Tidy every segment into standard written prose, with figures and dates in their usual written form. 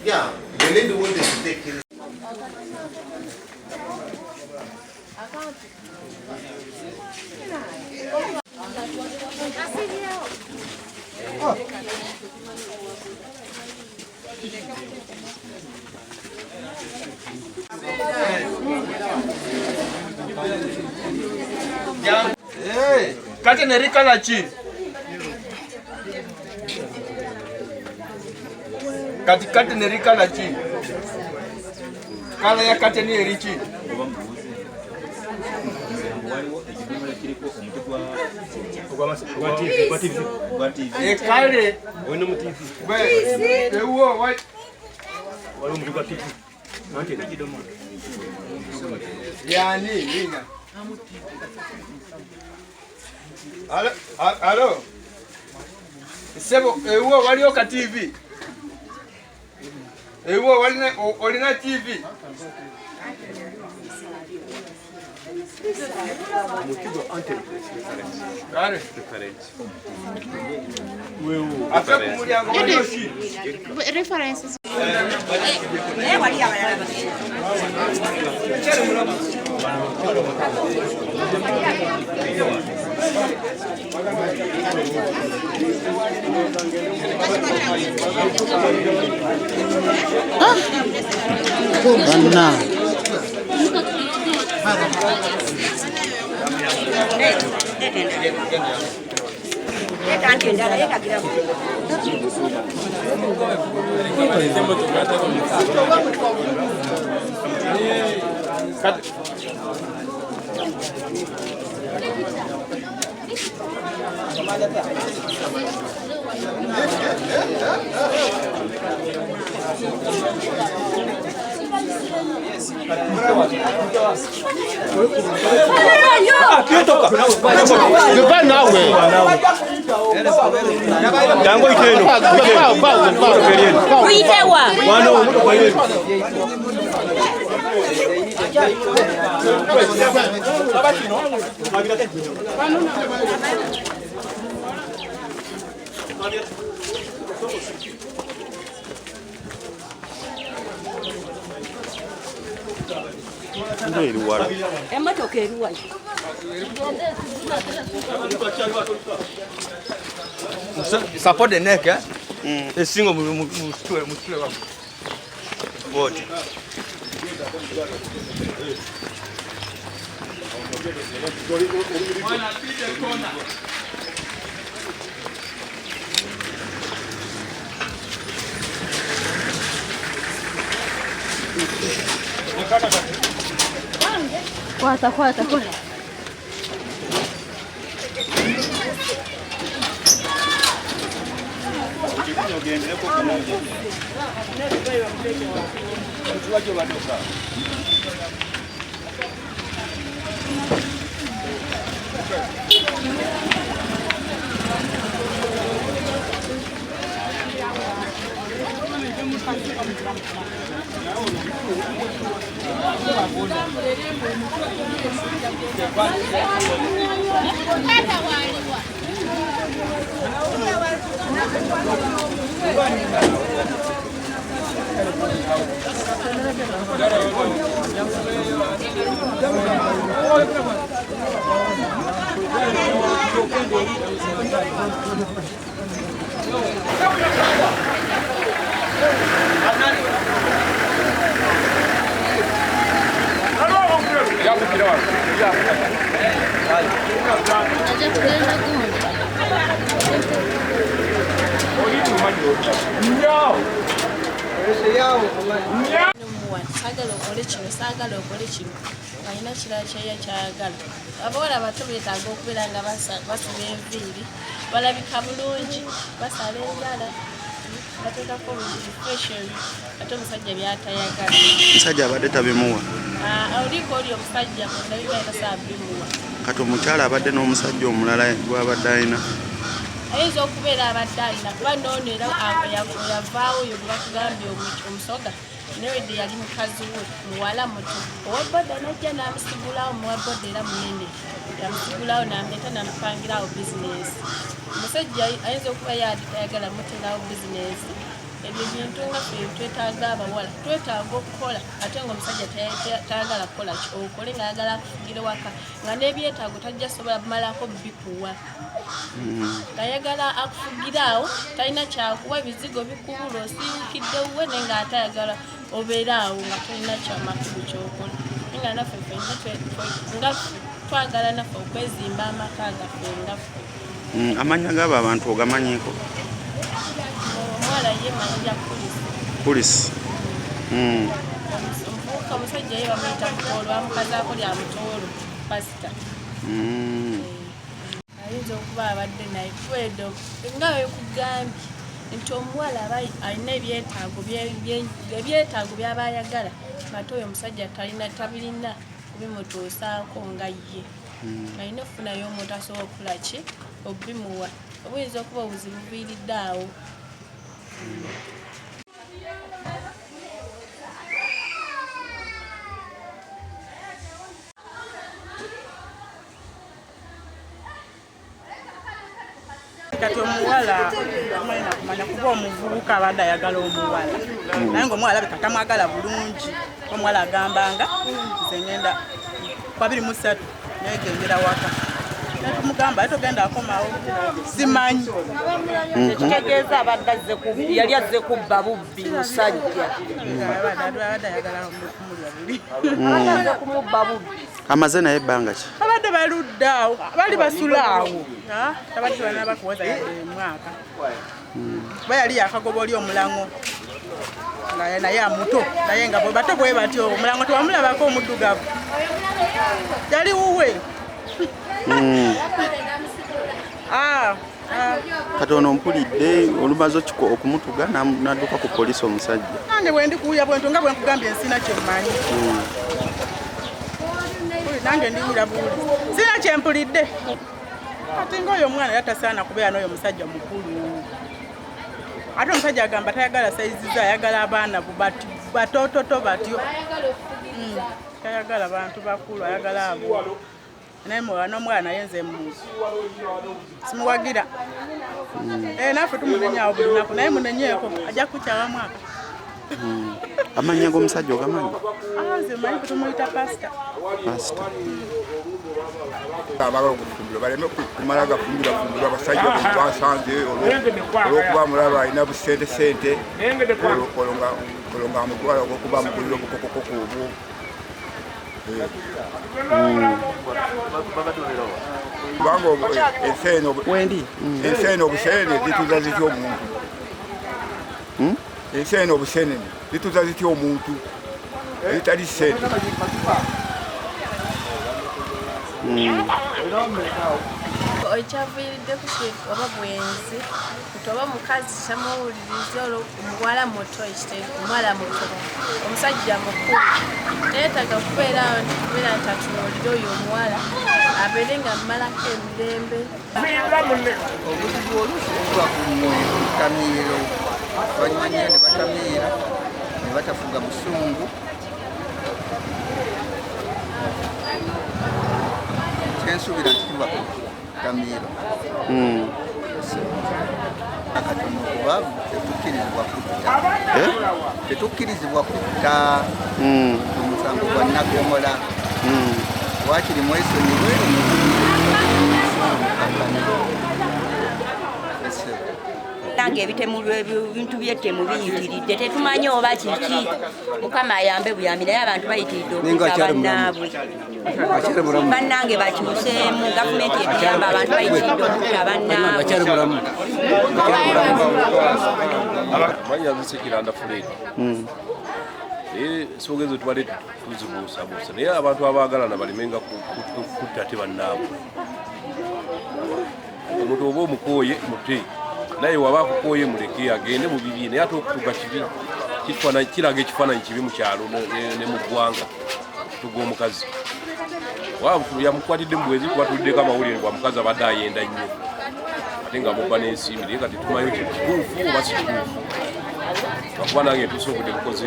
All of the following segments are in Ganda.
Yeah, they need the one to take it. Hey, kate nerika la chi. Kate nerika la chi. Kala ya kate ni erichi. Kale. Weno mu TV. Ewo what? Walo mu TV. Nante kidomo. Yani linga. Alo. Sebo ewo waliyo ka TV. Ewo walina TV. Motivo ante Kare. wewe Asa kumulyango waliyo shi. References. Dango iteno. Kuitewa. Wano kwa hiyo. Ndio iliwala. Emotoka eruwa. Support the neck, eh? A single mustule wako. Wote. Kwata. Sagala okole kino balina kirala kyayagala abawala bato beetaaga okubeera nga basiba enviiri balabika bulungi basala enjala bateekako refresheri ate omusajja byatayagala omusajja abadde tabimuwa oliko oli omusajja mundabibaina saabimuwa kati omukyala abadde n'omusajja omulala gwabadde alina ayinza okubeera abadde alina kuba noono era yavaawo oyo gwe bakugambye omusoga newedde yali mukazi we muwala muto owabboda najja n'amusigulawo muwabboda era munene yamusigulawo n'amuleeta n'amupangirawo bizinesi omusajja ayinza okuba yatayagala muterawo bizinesi ebyo bintu nga ffe twetaaga abawala twetaaga okukola ate ng'omusajja tayagala kukola okole ng'ayagala akufugira waka nga n'ebyetaago tajja sobola bumalako bikuwa ng'ayagala akufugiraawo talina kyakuwa ebizigo bikubula osiikidde wuwe naye ng'atayagala obeeraawo nga talina kyamakulu kyokola naye nga naffe nga twagala naffe okwezimba amaka gaffe ngaffe. Amanya g'abo abantu ogamanyiiko? Omuwala ye manja Poliisi. Omuvubuka omusajja ye bamuyita Mutooro bamukazaako lya Mutooro pasita. Ayinza okuba abadde naye tuwedde nga wekugambye nti omuwala aba alina ebyetaago by'aba ayagala ate oyo omusajja tabirina kubimutuusaako nga ye alina okufunayo omuntu asobola okula ki obimuwa obuyinza okuba obuzibu buviiridde awo. Kati omuwala kumanya kuba omuvubuka abadde ayagala omuwala naye ng'omuwala alabika tamwagala bulungi omuwala agambanga nze ngenda 23 negendera waka natumugamba aye togenda akomawo simanyi ekitegeeza abadde yali azze kubba bubbi musajja abadde ayagala kumulya buli azze kumubba bubbi. Amaze naye ebbanga ki? Abadde baluddaawo bali basulaawo tabadde balina bakuwoza yadde emwaka kuba yali yakagoba oli omulango nga naye amuto naye nga bwe bato bwe batyo omulango tewamulabako omuddugavu yali wuwe. Kati ono mpulidde olumaze okumutuga n'adduka ku poliisi omusajja. Nange bwe ndikuwulira bwentu nga bwe nkugambye nsina kyemmanyi nange ndiwulira buwuli sina kyempulidde kati ng'oyo omwana era tasaana kubeera n'oyo omusajja mukulu ate omusajja agamba tayagala sayiziza ayagala abaana batoototo batyo tayagala bantu bakulu ayagala abo naye n'omwana naye nze simuwagira naffe tumunenyaawo buli lunaku naye munenyeeko ajja kukyawa mwaka. Amanya g'omusajja ogamanyi? Nze manyi tumuyita pasita. Abagala okufumbira baleme kumala gafumbira abasajja basanze olw'okuba mulaba alina busente olwo nga amutwala okuba amugulira obukokokoko obwo. Kubanga enseene obusenene zituuza zitya omuntu? Enseene obusenene zituuza zitya omuntu ezitali sente? Ekyaviiriddeko oba bwenzi nti oba mukazi tamuwuliriza olwo omuwala muto omuwala muto omusajja mukulu neetaaga kubeerawo nti atunuulire oyo omuwala abeere nga mmalako emirembe. Obuzibu oluusi okuba ku tamiiro balima nnyo ne batamiira ne batafuga busungu kyensuubira nti tuba ku tamiiro akatono kuba tetukkirizibwa kutta omusango gwa nnagomola wakiri mwesonyiwe nange ebitemu ebintu by'ettemu biyitiridde tetumanyi oba kiki mukama ayambe buyambi naye abantu bayitiridde okutta bannaabwe bannange bakyuseemu gavumenti etuyamba abantu bayitiridde okutta bannaabwe. Manya zisekiranda fuleni sogeze tubale tuzibuusabuusa naye abantu abaagalana balimenga kutta te bannaabwe. Omuntu oba omukooye mute naye waba akukooye muleke agende mu bibi naye ate okutuga kibi kiraga ekifaananyi kibi mu kyalo ne mu ggwanga tuga omukazi yamukwatidde mu bwenzi kuba tuliddeko amawulire gwa mukazi abadde ayenda nnyo ate nga mubba n'ensimbi naye kati tumanyi kituufu oba si kituufu Bakuba nange tusobodde bukoze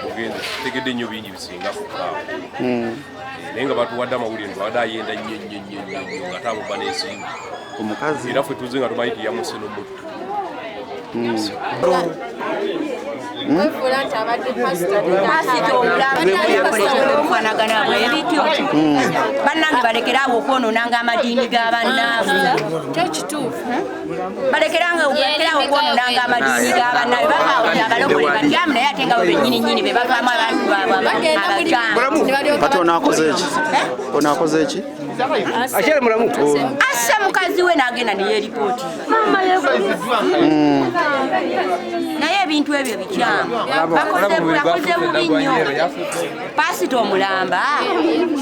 mugenzi tegedde nnyo bingi bisinga kukaawa. Naye nga batuwadde amawulire nti wadde ayenda nnyo nga tamuba n'ensimbi. Omukazi. Era ffe tuze nga tumanyi nti yamusse n'omuttu. Omufanagana bwebityo bannange balekerawo okwonoonanga amadiini g'abannaabwe balekeranga okwonoonanga amadiini g'abannaabwe bavaawo abalokole batyamu naye ate nga bo bennyininyini be bavaamu abantu baabwe abakyanga. Kati onaakoze eki? Onaakoze eki? Asse mukazi we n'agenda neyeeripooti naye ebintu ebyo bikyamu bakoze bubi nnyo. Paasita omulamba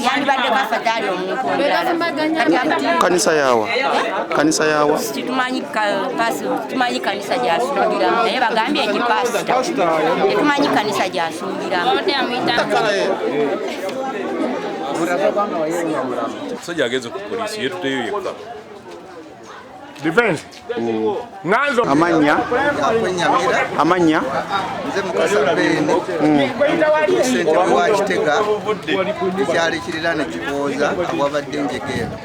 yandibadde kafataali omuntu omulala. Kanisa yawa? Kanisa yawa? Tumanyi kanisa gy'asuubiramu naye bagambye nti paasita tetumanyi kanisa gy'asuubiramu. Omusajja agenze ku poliisi yetuteyo yekka. Defense. Nganzo. Amanya. Nze Mukasa Beene. Sente bwakidde ekyalo ekiriraana Kikooza awabadde enjegeero.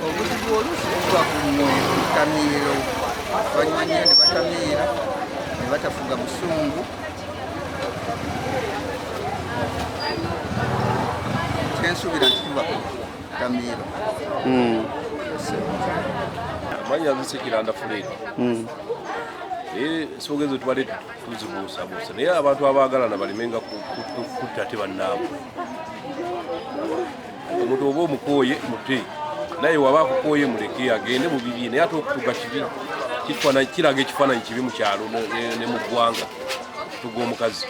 Obuzibu oluusi buva ku ttamiiro banyuma nnyo ne batamiira ne batafuga busungu. Kyensuubira nti kiva ku ttamiiro. Amanya nzise Kiranda Fred. Naye sogeze tubadde tuzibuusabuusa naye abantu abaagalana balimenga kutta ate bannaabwe. Omuntu oba omukooye mute naye waba akukooye muleke agende mu bibi naye ate okutuga kibi kiraga ekifaananyi kibi mu kyalo ne mu ggwanga tuga omukazi.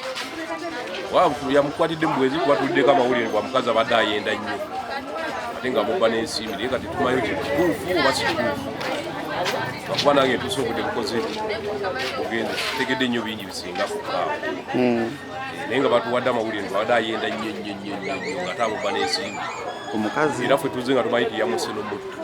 Yamukwatidde mu bwezi kuba tuliddeko amawulire bwa mukazi abadde ayenda nnyo ate nga mubba n'ensimbi naye kati tumanyi nti kituufu oba si kituufu. Bakuba nange tusobodde bukoze mugenzi tegedde nnyo bingi bisinga kukaawa. Naye nga batuwadde amawulire nti wadde ayenda nnyo nga tamuba n'ensimbi. Omukazi. Era ffe tuze nga tumanyi nti yamusse n'omuttu.